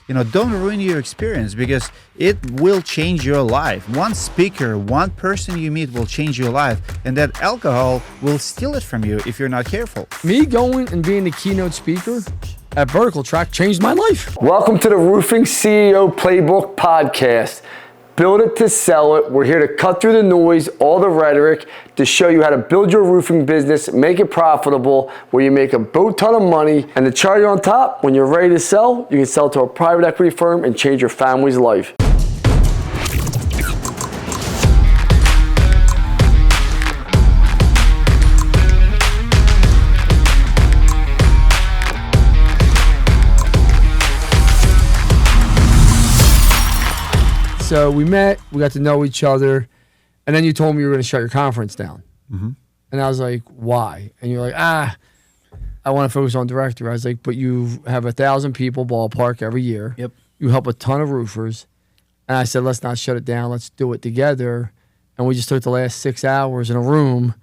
don't ruin your experience, because it will change your life. One speaker, one person you meet will change your life, and that alcohol will steal it from you if you're not careful. Me going and being the keynote speaker at Vertical Track changed my life. Welcome to the Roofing CEO Playbook podcast. Build it to sell it. We're here to cut through the noise, all the rhetoric, to show you how to build your roofing business, make it profitable, where you make a boat ton of money, and the cherry on top, when you're ready to sell, you can sell to a private equity firm and change your family's life. So we met, we got to know each other, and then you told me you were going to shut your conference down. Mm-hmm. And I was like, why? And you're like, I want to focus on Directorii. I was like, but you have 1,000 people ballpark every year. Yep. You help a ton of roofers. And I said, let's not shut it down. Let's do it together. And we just took the last 6 hours in a room.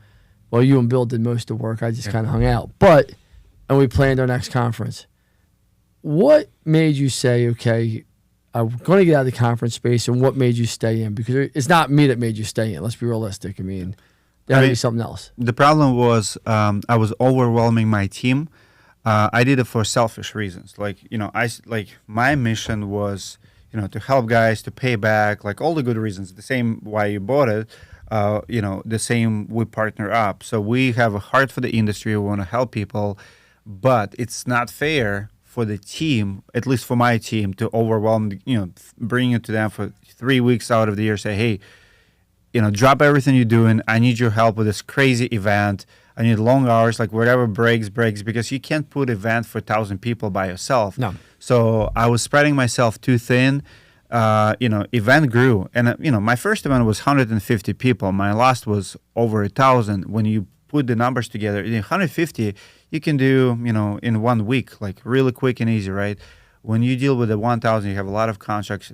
Well, you and Bill did most of the work. I just kind of hung out. And we planned our next conference. What made you say, okay, I'm going to get out of the conference space, and what made you stay in? Because it's not me that made you stay in. Let's be realistic. I mean, there had to be something else. The problem was I was overwhelming my team. I did it for selfish reasons. My mission was, to help guys, to pay back, like all the good reasons. The same why you bought it, the same we partner up. So we have a heart for the industry. We want to help people, but it's not fair for the team, at least for my team, to overwhelm, bring it to them for 3 weeks out of the year, say, hey, drop everything you're doing. I need your help with this crazy event. I need long hours, like whatever breaks, because you can't put event for 1,000 people by yourself. No. So I was spreading myself too thin. Event grew. And, my first event was 150 people. My last was over 1,000. When you put the numbers together, 150, you can do, in 1 week, like really quick and easy, right? When you deal with the 1,000, you have a lot of contracts,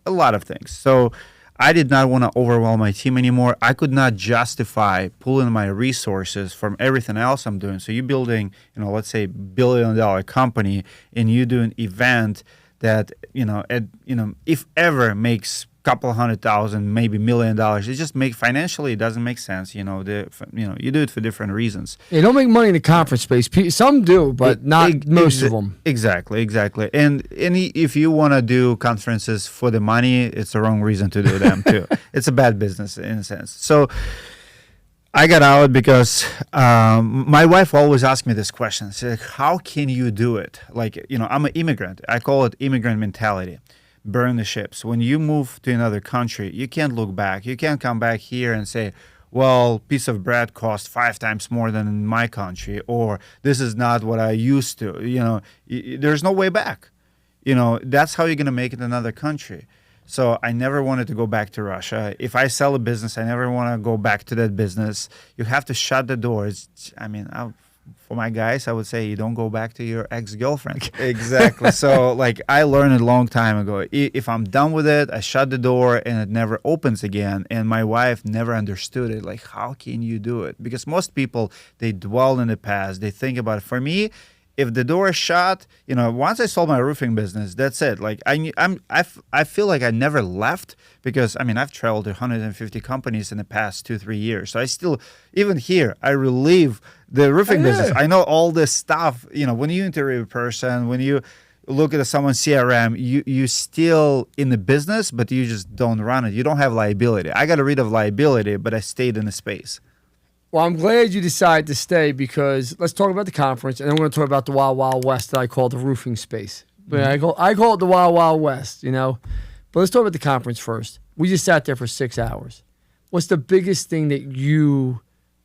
a lot of things. So I did not want to overwhelm my team anymore. I could not justify pulling my resources from everything else I'm doing. So you're building, let's say $1 billion company, and you do an event that, if ever makes couple $100,000, maybe $1 million. It just financially, it doesn't make sense. You do it for different reasons. You don't make money in the conference space. Some do, but not most of them. Exactly. And if you want to do conferences for the money, it's the wrong reason to do them too. It's a bad business in a sense. So I got out because my wife always asked me this question. She's like, how can you do it? Like, I'm an immigrant. I call it immigrant mentality. Burn the ships. When you move to another country, you can't look back. You can't come back here and say, well, piece of bread costs 5 times more than in my country, or this is not what I used to. There's no way back. That's how you're going to make it in another country. So I never wanted to go back to Russia. If I sell a business, I never want to go back to that business. You have to shut the doors. For my guys, I would say you don't go back to your ex-girlfriend. Exactly. So I learned a long time ago, if I'm done with it, I shut the door and it never opens again. And my wife never understood it. Like, how can you do it? Because most people, they dwell in the past. They think about it. For me, if the door is shut, once I sold my roofing business, that's it. Like I feel like I never left, because I've traveled to 150 companies in the past 2-3 years. So I still, even here, I relive the roofing business. I know all this stuff. When you interview a person, when you look at someone's CRM, you still in the business, but you just don't run it. You don't have liability. I got rid of liability, but I stayed in the space. Well, I'm glad you decided to stay, because let's talk about the conference, and then we're going to talk about the Wild Wild West that I call the roofing space. But I call it the Wild Wild West, But let's talk about the conference first. We just sat there for 6 hours. What's the biggest thing that you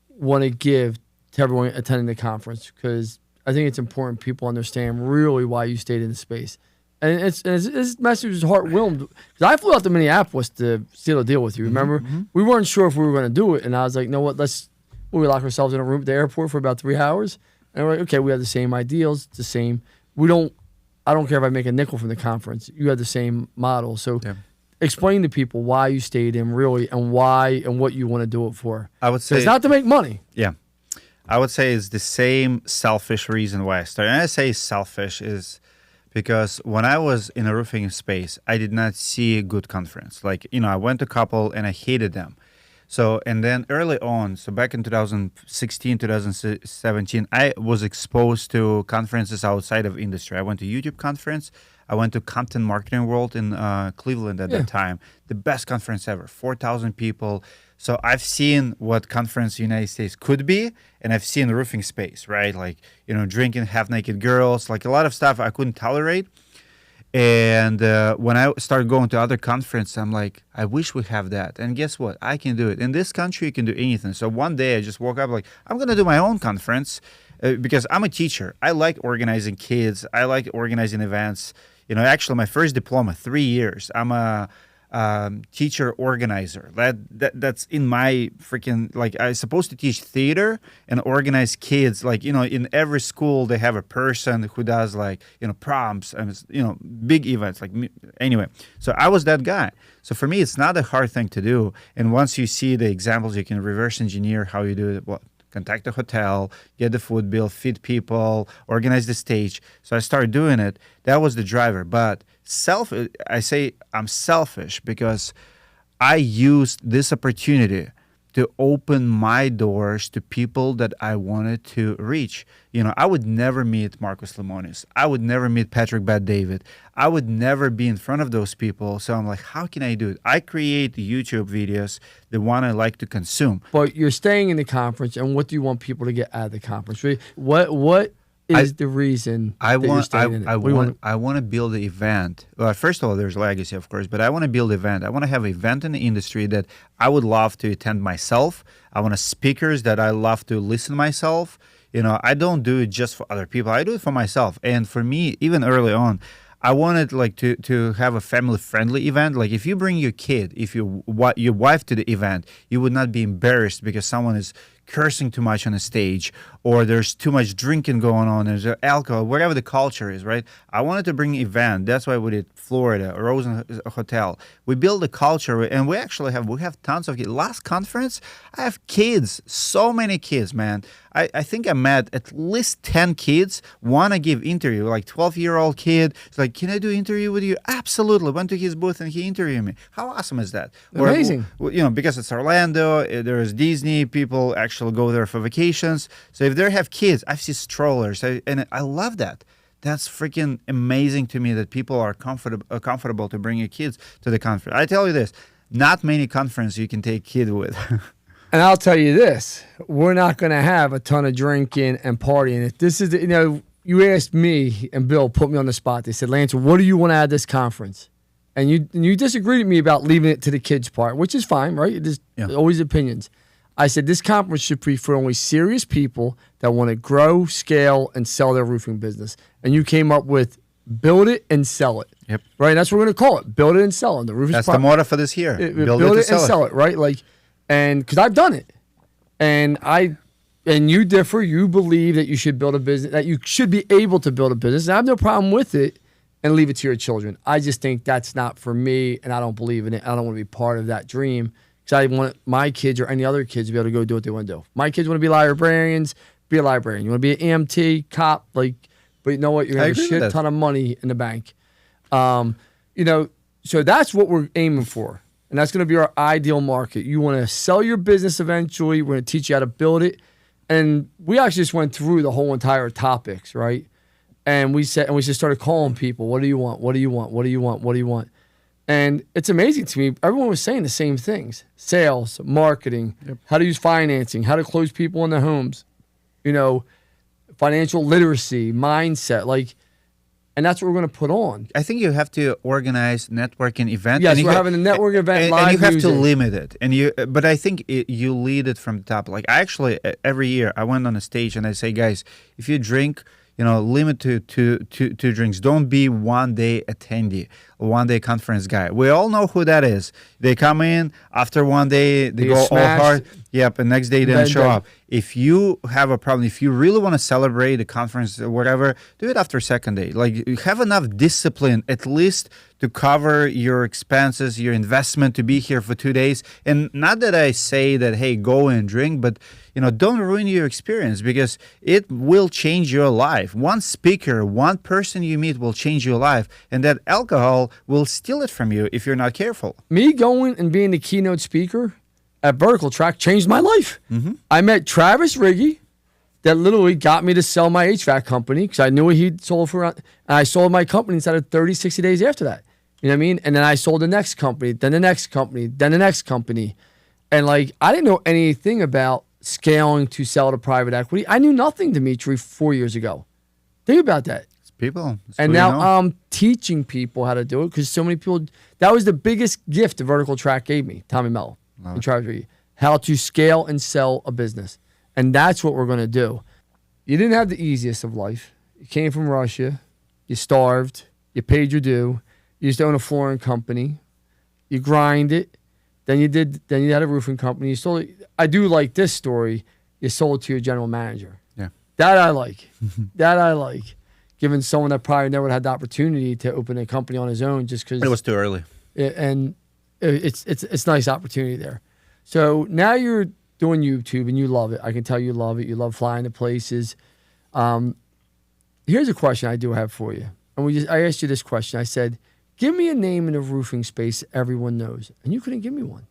want to give to everyone attending the conference? Because I think it's important people understand really why you stayed in the space. And this message was heart-warmed. Because I flew out to Minneapolis to seal a deal with you, remember? Mm-hmm. We weren't sure if we were going to do it, and I was like, you know what, we locked ourselves in a room at the airport for about 3 hours. And we're like, okay, we have the same ideals, the same. I don't care if I make a nickel from the conference. You have the same model. So explain to people why you stayed in really, and why and what you want to do it for. I would say it's not to make money. Yeah. I would say it's the same selfish reason why I started. And I say selfish is because when I was in a roofing space, I did not see a good conference. Like, I went to a couple and I hated them. So, and then early on, so back in 2016, 2017, I was exposed to conferences outside of industry. I went to YouTube conference. I went to Compton Marketing World in Cleveland at that time. The best conference ever, 4,000 people. So I've seen what conference in the United States could be, and I've seen the roofing space, right? Like, drinking half-naked girls, like a lot of stuff I couldn't tolerate. And when I started going to other conferences, I'm like, I wish we have that. And guess what? I can do it. In this country, you can do anything. So one day I just woke up like, I'm going to do my own conference because I'm a teacher. I like organizing kids. I like organizing events. Actually, my first diploma, 3 years. I'm a teacher organizer. That's in my freaking, like, I'm supposed to teach theater and organize kids. Like, in every school they have a person who does like, prompts and, big events. Like, anyway, so I was that guy. So for me, it's not a hard thing to do. And once you see the examples, you can reverse engineer how you do it. Well, contact the hotel, get the food bill, feed people, organize the stage. So I started doing it. That was the driver. But I say I'm selfish because I used this opportunity to open my doors to people that I wanted to reach. I would never meet Marcus Lemonis. I would never meet Patrick Bet-David. I would never be in front of those people. So I'm like, how can I do it? I create YouTube videos, the one I like to consume. But you're staying in the conference, and what do you want people to get out of the conference? What is the reason I that you're staying in it? I want to build an event. Well, first of all, there's legacy, of course, but I want to build an event. I want to have an event in the industry that I would love to attend myself. I want speakers that I love to listen myself. I don't do it just for other people. I do it for myself. And for me, even early on, I wanted like to have a family-friendly event. Like if you bring your kid, if your wife to the event, you would not be embarrassed because someone is cursing too much on a stage or there's too much drinking going on, there's alcohol, whatever the culture is, right? I wanted to bring an event. That's why we did Florida, Rosen Hotel. We build a culture, and we have tons of kids. Last conference, I have kids, so many kids, man. I think I met at least 10 kids want to give interview, like 12-year-old kid. It's like, can I do interview with you? Absolutely. Went to his booth and he interviewed me. How awesome is that? Amazing. Because it's Orlando, there's Disney, people actually go there for vacations. So if they have kids, I see strollers, and I love that. That's freaking amazing to me that people are comfortable to bring your kids to the conference. I tell you this, not many conferences you can take kid with. And I'll tell you this, we're not going to have a ton of drinking and partying. If this is, you asked me and Bill put me on the spot. They said, Lance, what do you want to add to this conference? And you disagreed with me about leaving it to the kids part, which is fine, right? There's always opinions. I said, this conference should be for only serious people that want to grow, scale, and sell their roofing business. And you came up with build it and sell it. Yep. Right? And that's what we're going to call it. Build it and sell it. That's the motto for this year. Build it and sell it, right? Like, and because I've done it. And you differ. You believe that you should build a business, that you should be able to build a business. And I have no problem with it and leave it to your children. I just think that's not for me, and I don't believe in it. I don't want to be part of that dream because I want my kids or any other kids to be able to go do what they want to do. My kids want to be librarians, be a librarian. You want to be an EMT, cop, but you know what? You're going to have a shit ton of money in the bank. So that's what we're aiming for. And that's going to be our ideal market. You want to sell your business eventually. We're going to teach you how to build it. And we actually just went through the whole entire topics, right? And we just started calling people, what do you want? What do you want? What do you want? What do you want? And it's amazing to me. Everyone was saying the same things. Sales, marketing, how to use financing, how to close people in their homes, financial literacy, mindset, and that's what we're going to put on. I think you have to organize networking event. Yes, we're having a networking event, live and you have music. to limit it. But I think you lead it from the top. Like every year I went on a stage and I say, guys, if you drink, limit to two drinks. Don't be one day attendee, one day conference guy. We all know who that is. They come in after one day, they go all hard. Yep, and next day they don't show up. if you have a problem, if you really want to celebrate the conference or whatever, do it after second day. Like, you have enough discipline at least to cover your expenses, your investment to be here for 2 days. And not that I say that, hey, go and drink, but don't ruin your experience, because it will change your life. One speaker, one person you meet will change your life, and that alcohol will steal it from you if you're not careful. Me going and being the keynote speaker at Vertical Track changed my life. Mm-hmm. I met Travis Riggy, that literally got me to sell my HVAC company, because I knew what he'd sold for, and I sold my company inside of 30, 60 days after that. You know what I mean? And then I sold the next company, then the next company, then the next company. And like, I didn't know anything about scaling to sell to private equity. I knew nothing, Dmitry, 4 years ago. Think about that. It's people. It's and now I'm teaching people how to do it, because so many people, that was the biggest gift the Vertical Track gave me, Tommy Mello, and Travis Riggy, how to scale and sell a business. And that's what we're going to do. You didn't have the easiest of life. You came from Russia. You starved. You paid your due. You used to own a flooring company. You grind it. Then you had a roofing company. You sold it. I do like this story. You sold to your general manager. Yeah. That I like. That I like. Given someone that probably never had the opportunity to open a company on his own just because it was too early. And it's nice opportunity there. So now you're doing YouTube and you love it. I can tell you love it. You love flying to places. Here's a question I do have for you. And I asked you this question. I said, give me a name in the roofing space everyone knows. And you couldn't give me one.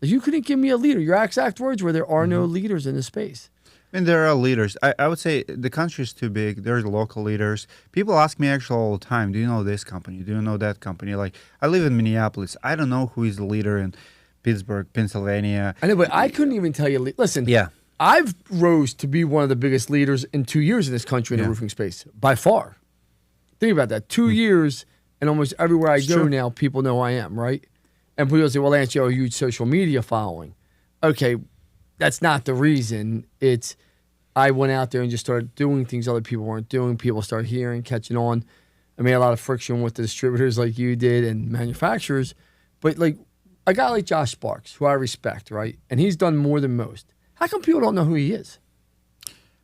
You couldn't give me a leader. Your exact words were, there are no leaders in the space. I mean, there are leaders. I would say the country is too big. There's local leaders. People ask me actually all the time, do you know this company? Do you know that company? Like, I live in Minneapolis. I don't know who is the leader in Pittsburgh, Pennsylvania. I know, but I couldn't even tell you. Listen, yeah, I've rose to be one of the biggest leaders in 2 years in this country in the roofing space, by far. Think about that. 2 years, and almost everywhere I go now, people know who I am, right? And people say, well, Lance, you have a huge social media following. Okay, that's not the reason. It's I went out there and just started doing things other people weren't doing. People started hearing, catching on. I made a lot of friction with the distributors like you did and manufacturers. But like a guy like Josh Sparks, who I respect, right? And he's done more than most. How come people don't know who he is?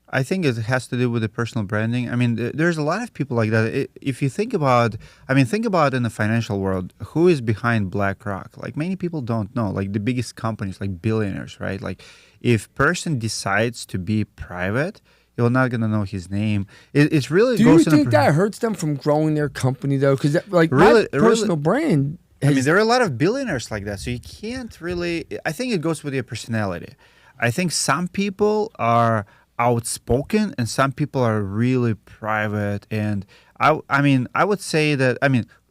I think it has to do with the personal branding. I mean, there's a lot of people like that. If you think about, think about in the financial world, who is behind BlackRock? Like, many people don't know. Like, the biggest companies, like billionaires, right? Like, if person decides to be private, you're not gonna know his name. It's really. Do you think that hurts them from growing their company though? Because like my personal brand. There are a lot of billionaires like that, so you can't really. I think it goes with your personality. I think some people are outspoken and some people are really private. And I would say that.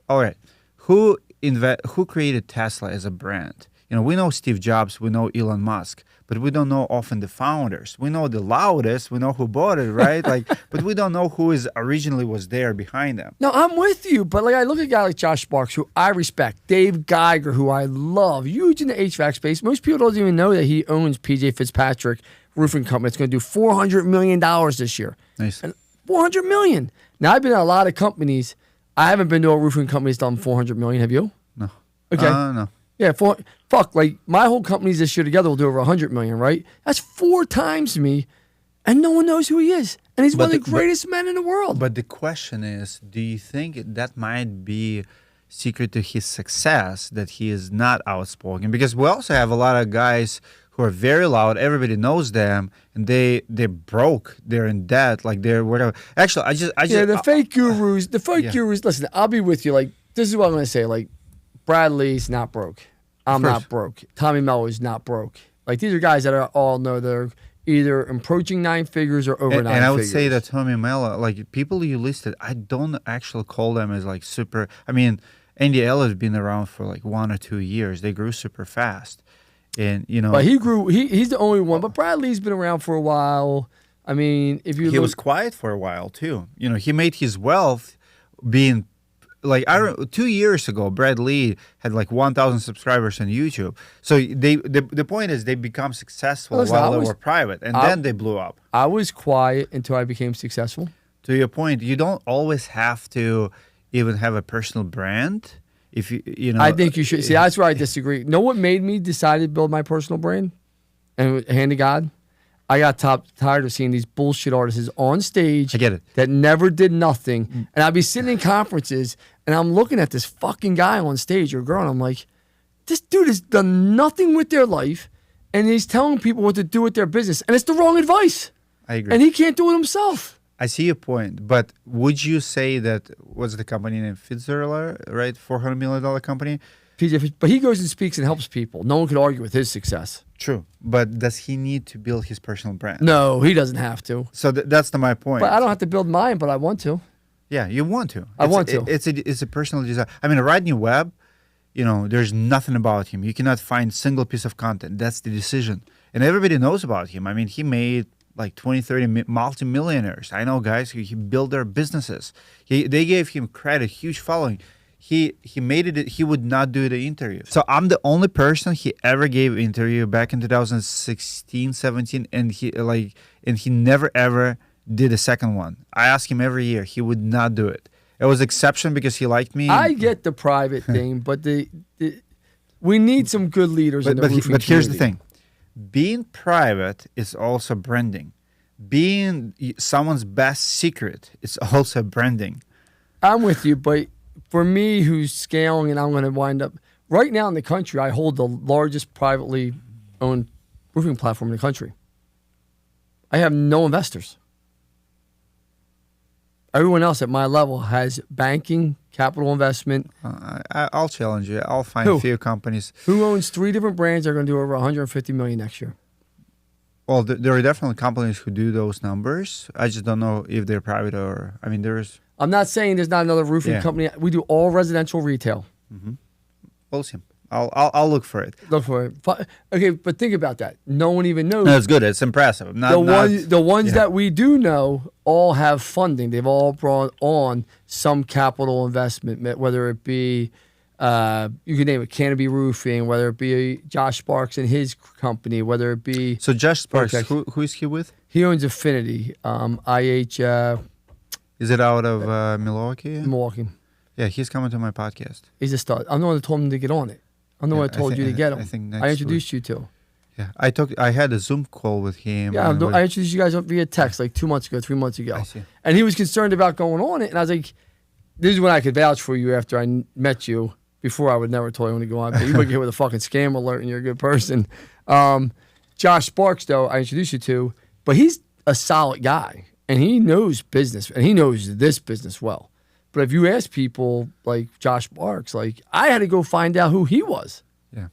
All right, who created Tesla as a brand? We know Steve Jobs, we know Elon Musk, but we don't know often the founders. We know the loudest, we know who bought it, right? But we don't know who originally was there behind them. No, I'm with you, but like I look at a guy like Josh Sparks, who I respect, Dave Geiger, who I love, huge in the HVAC space. Most people don't even know that he owns PJ Fitzpatrick Roofing Company. It's going to do $400 million this year. Nice. And $400 million. Now, I've been at a lot of companies. I haven't been to a roofing company that's done $400 million. Have you? No. Okay. No. Yeah, like my whole companies this year together will do over $100 million, right? That's 4 times me, and no one knows who he is. And he's one of the greatest men in the world. But the question is, do you think that might be secret to his success, that he is not outspoken? Because we also have a lot of guys who are very loud, everybody knows them, and they're broke, they're in debt, like they're whatever. Actually, the fake gurus, listen, I'll be with you. Like, this is what I'm going to say. Like, Bradley's not broke. I'm not broke. Tommy Mello is not broke. Like, these are guys that all know they're either approaching 9 figures or over 9 figures. And I would say that Tommy Mello, like, people you listed, I don't actually call them as like super. Andy Elliott's been around for like 1 or 2 years. They grew super fast. And but he grew. He's the only one. But Bradley's been around for a while. If you he was quiet for a while too. He made his wealth being like 2 years ago. Brad Lee had like 1,000 subscribers on YouTube. So the point is they become successful while they were private, and then they blew up. I was quiet until I became successful. To your point, you don't always have to even have a personal brand. If I think you should. See, that's where I disagree. Know what made me decide to build my personal brand and hand to God? I got tired of seeing these bullshit artists on stage. I get it. That never did nothing. And I'd be sitting in conferences and I'm looking at this fucking guy on stage or girl, and I'm like, this dude has done nothing with their life, and he's telling people what to do with their business, and it's the wrong advice. I agree. And he can't do it himself. I see your point, but would you say that, what's the company name? Fitzgerald, right? $400 million company? But he goes and speaks and helps people. No one could argue with his success. True. But does he need to build his personal brand? No, he doesn't have to. So that's my point. But I don't have to build mine, but I want to. Yeah, you want to. I want to. It's a personal desire. I mean, Rodney Webb, there's nothing about him. You cannot find single piece of content. That's the decision. And everybody knows about him. I mean, he made like 20, 30 multimillionaires. I know guys who he built their businesses. They gave him credit, huge following. He made it. He would not do the interview. So I'm the only person he ever gave interview back in 2016, 17, and he never ever did a second one. I asked him every year. He would not do it. It was exception because he liked me. I get the private thing, but we need some good leaders in the roofing But here's the community. thing. Being private is also branding. Being someone's best secret is also branding. I'm with you, but for me, who's scaling, and I'm going to wind up right now in the country, I hold the largest privately owned roofing platform in the country. I have no investors. Everyone else at my level has banking, capital investment. I'll challenge you. I'll find Who? a few companies. Who owns 3 different brands that are going to do over $150 million next year? Well, there are definitely companies who do those numbers. I just don't know if they're private or. I mean, there's. I'm not saying there's not another roofing company. We do all residential retail. We'll see. I'll look for it. Look for it. Okay, but think about that. No one even knows. No, it's good. It's impressive. The ones that we do know all have funding. They've all brought on some capital investment, whether it be, you can name it, Canopy Roofing, whether it be Josh Sparks and his company, whether it be... So Josh Sparks, Okay. who is he with? He owns Affinity, IH Is it out of Milwaukee? Milwaukee. Yeah, he's coming to my podcast. He's a stud. I'm the one that told him to get on it. I'm the one that told you to get him. I think I introduced you to. Yeah, I had a Zoom call with him. Yeah, I introduced you guys via text like 2 months ago, 3 months ago. I see. And he was concerned about going on it. And I was like, this is when I could vouch for you after I met you. Before I would never tell you when to go on. But you would get hit with a fucking scam alert and you're a good person. Josh Sparks, though, I introduced you to. But he's a solid guy. And he knows business. And he knows this business well. But if you ask people like Josh Sparks, like I had to go find out who he was. Yeah.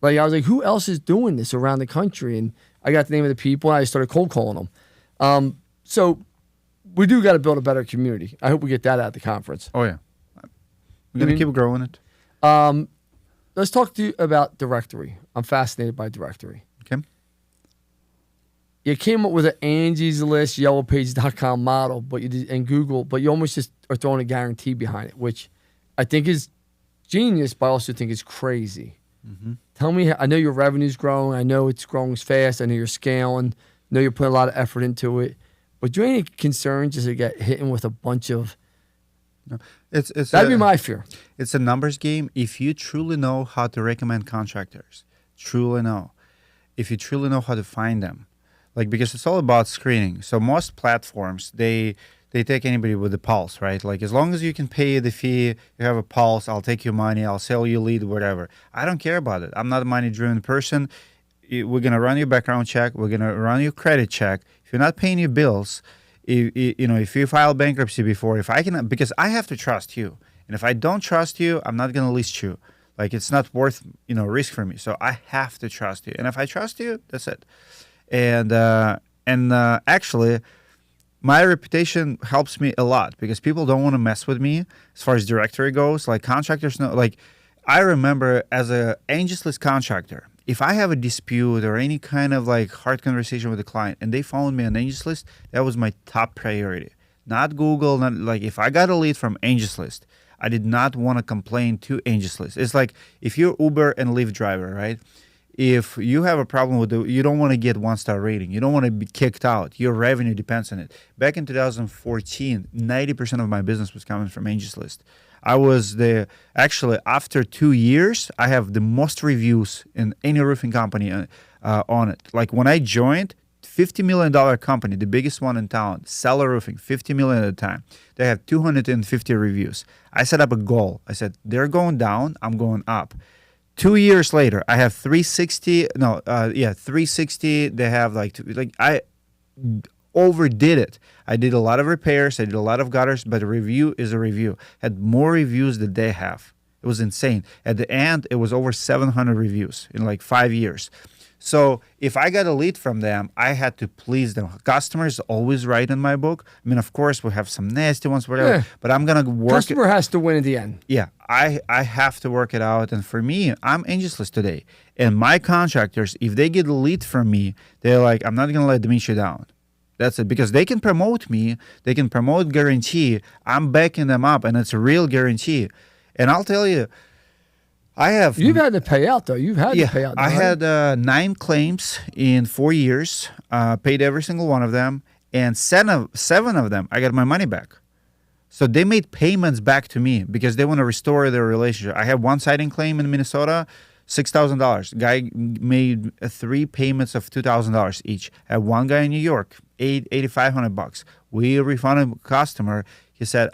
Like I was like, who else is doing this around the country? And I got the name of the people and I started cold calling them. So we do got to build a better community. I hope we get that at the conference. Oh, yeah. We're going to keep growing it. Let's talk to you about Directorii. I'm fascinated by Directorii. Okay. You came up with an Angie's List, YellowPages.com model, but you did, and Google, but you almost just are throwing a guarantee behind it, which I think is genius, but I also think is crazy. Mm-hmm. Tell me, I know your revenue's growing. I know it's growing fast. I know you're scaling. I know you're putting a lot of effort into it. But do you have any concern just to get hit with a bunch of... No. That'd be my fear. It's a numbers game. If you truly know how to recommend contractors, if you truly know how to find them, because it's all about screening. So most platforms, they take anybody with a pulse, right? Like as long as you can pay the fee, you have a pulse, I'll take your money, I'll sell you lead, whatever. I don't care about it. I'm not a money-driven person. We're going to run your background check. We're going to run your credit check. If you're not paying your bills, if you file bankruptcy before, because I have to trust you. And if I don't trust you, I'm not going to list you. It's not worth, risk for me. So I have to trust you. And if I trust you, that's it. And actually, my reputation helps me a lot because people don't want to mess with me as far as Directorii goes. Contractors know, I remember as a Angie's List contractor, if I have a dispute or any kind of hard conversation with a client and they found me on Angie's List, that was my top priority. Not Google, not if I got a lead from Angie's List, I did not want to complain to Angie's List. It's like if you're Uber and Lyft driver, right? If you have a problem with you don't want to get 1-star rating. You don't want to be kicked out. Your revenue depends on it. Back in 2014, 90% of my business was coming from Angie's List. I was actually after 2 years, I have the most reviews in any roofing company on it. When I joined, $50 million company, the biggest one in town, Seller Roofing, $50 million at a time. They have 250 reviews. I set up a goal. I said, they're going down, I'm going up. 2 years later, I have 360. 360. They have I overdid it. I did a lot of repairs. I did a lot of gutters, but a review is a review. Had more reviews than they have. It was insane. At the end, it was over 700 reviews in like 5 years. So if I got a lead from them, I had to please them. Customers always right in my book. I mean, of course, we have some nasty ones, whatever, but I'm going to work. Customer has to win at the end. Yeah, I have to work it out. And for me, I'm ageless today. And my contractors, if they get a lead from me, they're like, I'm not going to let Dmitry down. That's it. Because they can promote me. They can promote guarantee. I'm backing them up, and it's a real guarantee. And I'll tell you, You've had to pay out, though. You've had to pay out. I had 9 claims in 4 years, paid every single one of them, and 7 of them, I got my money back. So they made payments back to me because they want to restore their relationship. I had one siding claim in Minnesota, $6,000. Guy made 3 payments of $2,000 each. I had one guy in New York, $8,500. We refunded the customer. He said,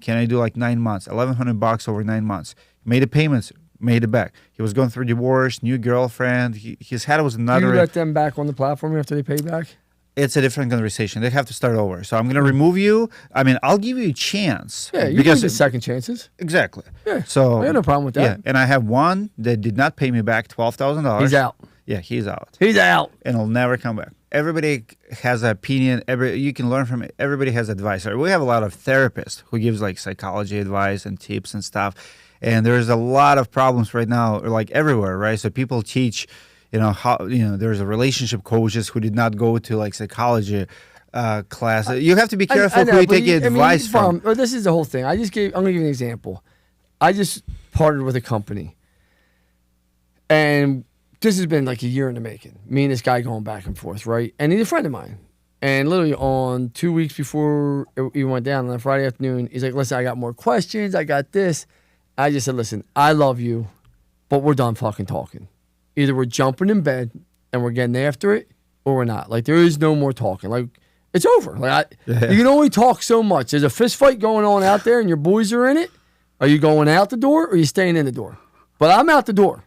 can I do like 9 months, $1,100 over 9 months? Made the payments. Made it back. He was going through divorce, new girlfriend. His head was another. Do you let them back on the platform after they pay back? It's a different conversation. They have to start over. So I'm going to remove you. I mean, I'll give you a chance. Yeah, you can get second chances. Exactly. Yeah. So I have no problem with that. Yeah, and I have one that did not pay me back $12,000. He's out. Yeah, he's out. He's out. And he'll never come back. Everybody has an opinion. You can learn from it. Everybody has advice. We have a lot of therapists who gives like psychology advice and tips and stuff. And there's a lot of problems right now, like everywhere, right? So people teach, there's a relationship coaches who did not go to like psychology class. You have to be careful who you take advice from. This is the whole thing. I'm going to give you an example. I just partnered with a company, and this has been like a year in the making. Me and this guy going back and forth, right? And he's a friend of mine. And literally on 2 weeks before it even went down on a Friday afternoon, he's like, listen, I got more questions. I got this. I just said, listen, I love you, but we're done fucking talking. Either we're jumping in bed and we're getting after it, or we're not. Like, there is no more talking. Like, it's over. Like, you can only talk so much. There's a fist fight going on out there and your boys are in it. Are you going out the door or are you staying in the door? But I'm out the door.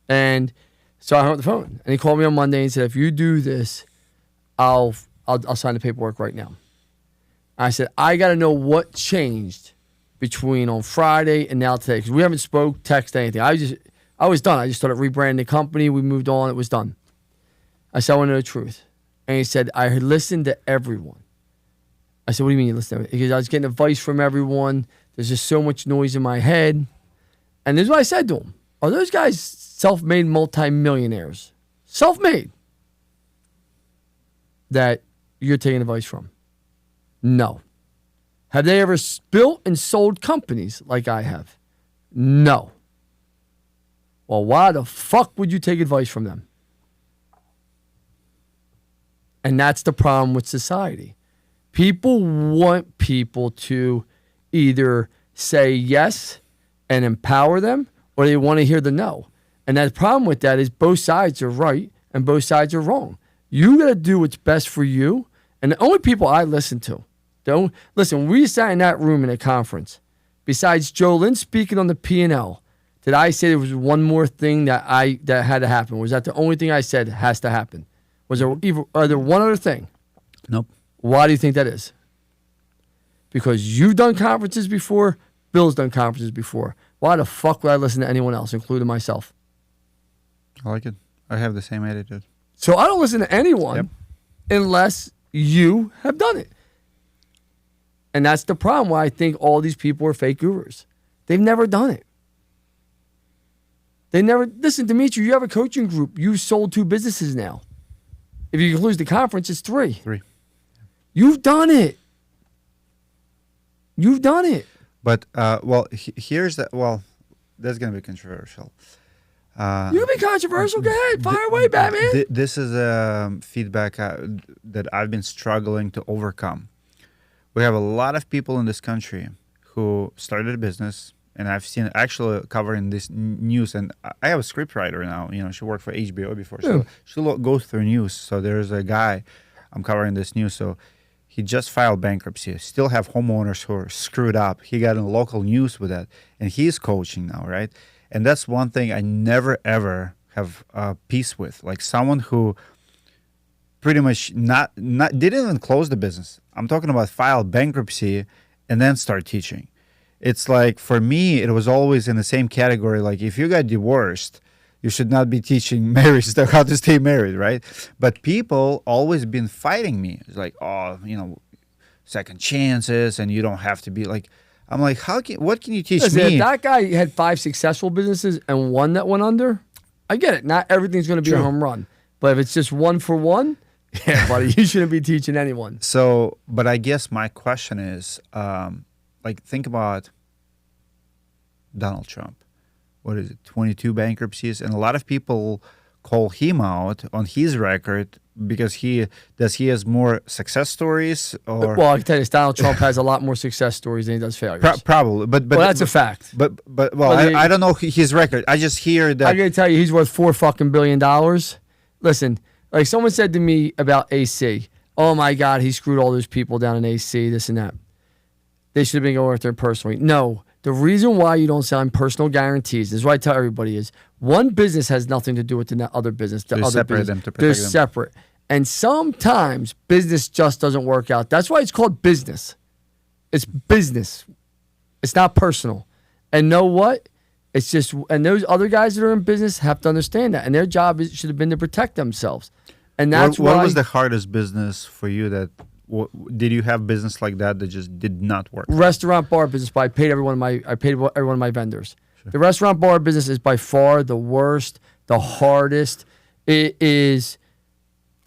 And so I hung up the phone. And he called me on Monday and said, if you do this, I'll sign the paperwork right now. I said, I got to know what changed between on Friday and now today, because we haven't spoke, text, anything. I was done. I just started rebranding the company. We moved on. It was done. I said, I want to know the truth. And he said, I had listened to everyone. I said, what do you mean you listened to everyone? Because I was getting advice from everyone. There's just so much noise in my head. And this is what I said to him. Are those guys self-made multimillionaires? Self-made. That you're taking advice from? No. Have they ever built and sold companies like I have? No. Well, why the fuck would you take advice from them? And that's the problem with society. People want people to either say yes and empower them, or they want to hear the no. And the problem with that is both sides are right and both sides are wrong. You got to do what's best for you. And the only people I listen to, listen, when we sat in that room in a conference, besides Joe Lynn speaking on the P&L, did I say there was one more thing that had to happen? Was that the only thing I said has to happen? Are there one other thing? Nope. Why do you think that is? Because you've done conferences before, Bill's done conferences before. Why the fuck would I listen to anyone else, including myself? I like it. I have the same attitude. So I don't listen to anyone unless you have done it. And that's the problem why I think all these people are fake gurus. They've never done it. Listen, Dmitry, you have a coaching group. You've sold 2 businesses now. If you lose the conference, it's 3. 3. You've done it. You've done it. But, here's that. Well, that's going to be controversial. You can be controversial. Go ahead. Fire away, Batman. This is feedback that I've been struggling to overcome. We have a lot of people in this country who started a business, and I've seen actually covering this news. And I have a scriptwriter now. She worked for HBO before, so she goes through news. So there's a guy I'm covering this news. So he just filed bankruptcy. Still have homeowners who are screwed up. He got in local news with that, and he's coaching now, right? And that's one thing I never ever have peace with, like someone who pretty much not didn't even close the business. I'm talking about file bankruptcy and then start teaching. It's like, for me, it was always in the same category. Like, if you got divorced, you should not be teaching marriage stuff, how to stay married, right? But people always been fighting me. It's like, second chances, and you don't have to be like. I'm like, what can you teach Listen, me? if that guy had 5 successful businesses and one that went under, I get it. Not everything's going to be a home run. But if it's just one for one, yeah, buddy, you shouldn't be teaching anyone. So, but I guess my question is, think about Donald Trump. What is it, 22 bankruptcies? And a lot of people call him out on his record because he has more success stories, or well, I can tell you this, Donald Trump has a lot more success stories than he does failures. Probably, but that's a fact. I don't know his record. I just hear that. I gotta tell you, he's worth $4 billion. Listen, like someone said to me about AC. Oh my God, he screwed all those people down in AC, this and that. They should have been going after him personally. No, the reason why you don't sign personal guarantees, this is what I tell everybody, is one business has nothing to do with the other business. Separate them to protect them. They're separate. And sometimes business just doesn't work out. That's why it's called business. It's business. It's not personal. And know what? It's just, and those other guys that are in business have to understand that. And their job should have been to protect themselves. And that's why. What was the hardest business for you that, did you have business like that just did not work? Restaurant bar business, but I paid every one of my vendors. Sure. The restaurant bar business is by far the worst, the hardest. It is,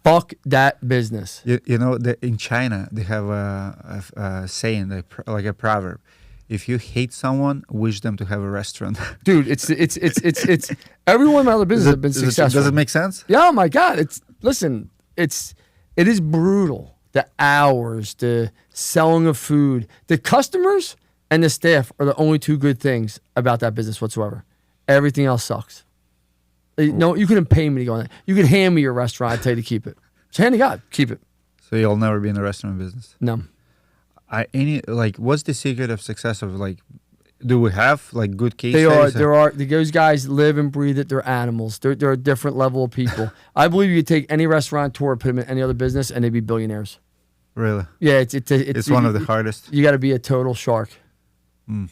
fuck that business. In China, they have a saying, like a proverb. If you hate someone, wish them to have a restaurant. Dude, it's every one of my other businesses have been successful. Does it make sense? Yeah, oh my God. It is brutal. The hours, the selling of food, the customers and the staff are the only two good things about that business whatsoever. Everything else sucks. No, you couldn't pay me to go on that. You could hand me your restaurant, I'd tell you to keep it. Just hand to God, keep it. So you'll never be in the restaurant business? No. What's the secret of success of do we have good case studies? Those guys live and breathe it. They're animals. They're a different level of people. I believe you could take any restaurateur, put them in any other business, and they'd be billionaires. Really? Yeah, it's one of the hardest. You got to be a total shark. You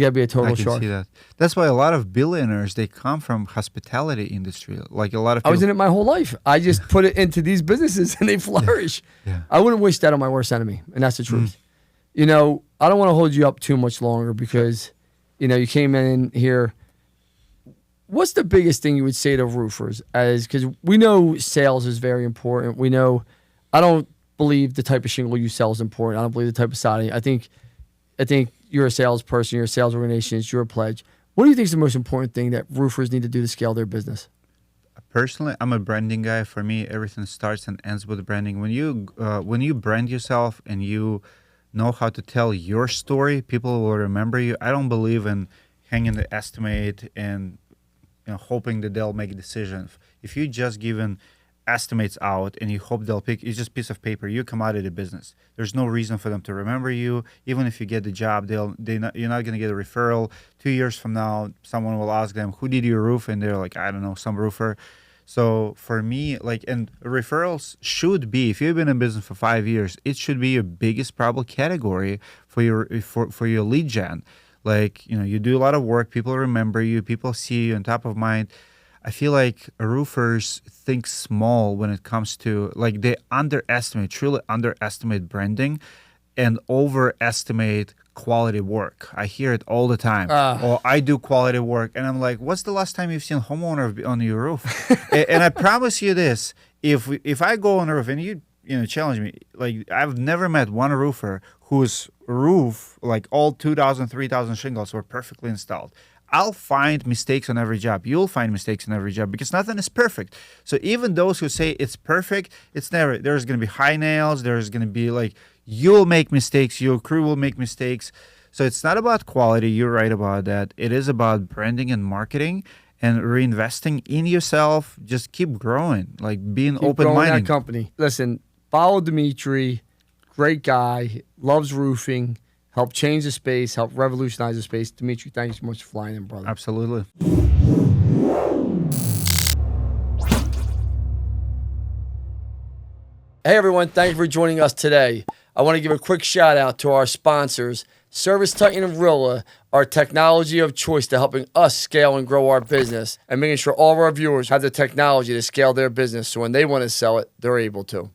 got to be a total shark. I can see that. That's why a lot of billionaires, they come from hospitality industry. Like a lot of people. I was in it my whole life. I just put it into these businesses and they flourish. Yeah. I wouldn't wish that on my worst enemy, and that's the truth. I don't want to hold you up too much longer because, you came in here. What's the biggest thing you would say to roofers? Because we know sales is very important. We know, I don't believe the type of shingle you sell is important. I don't believe the type of siding. I think you're a salesperson. You're a sales organization. It's your pledge. What do you think is the most important thing that roofers need to do to scale their business? Personally, I'm a branding guy. For me, everything starts and ends with branding. When you brand yourself and you know how to tell your story, people will remember you. I don't believe in hanging the estimate and hoping that they'll make a decision. If you just given estimates out and you hope they'll pick, it's just a piece of paper. You come out of the business. There's no reason for them to remember you. Even if you get the job, you're not going to get a referral. 2 years from now, someone will ask them, who did your roof? And they're like, I don't know, some roofer. So for me, and referrals should be, if you've been in business for 5 years, it should be your biggest probably category for your lead gen. You do a lot of work, people remember you, people see you on top of mind. I feel like roofers think small when it comes to, they truly underestimate branding and overestimate quality work. I hear it all the time. Or I do quality work. And I'm like, what's the last time you've seen a homeowner on your roof? And I promise you this, if I go on a roof and you challenge me, I've never met one roofer whose roof, all 2,000, 3,000 shingles were perfectly installed. I'll find mistakes on every job. You'll find mistakes on every job because nothing is perfect. So even those who say it's perfect, it's never. There's going to be high nails. There's going to be you'll make mistakes. Your crew will make mistakes. So it's not about quality. You're right about that. It is about branding and marketing and reinvesting in yourself. Just keep growing, like being Keep growing open-minded. that company. Listen, follow Dmitry. Great guy. Loves roofing. Helped change the space. Helped revolutionize the space. Dmitry, thank you so much for flying in, brother. Absolutely. Hey everyone, thank you for joining us today. I want to give a quick shout out to our sponsors, Service Titan and Rilla, our technology of choice to helping us scale and grow our business and making sure all of our viewers have the technology to scale their business so when they want to sell it, they're able to.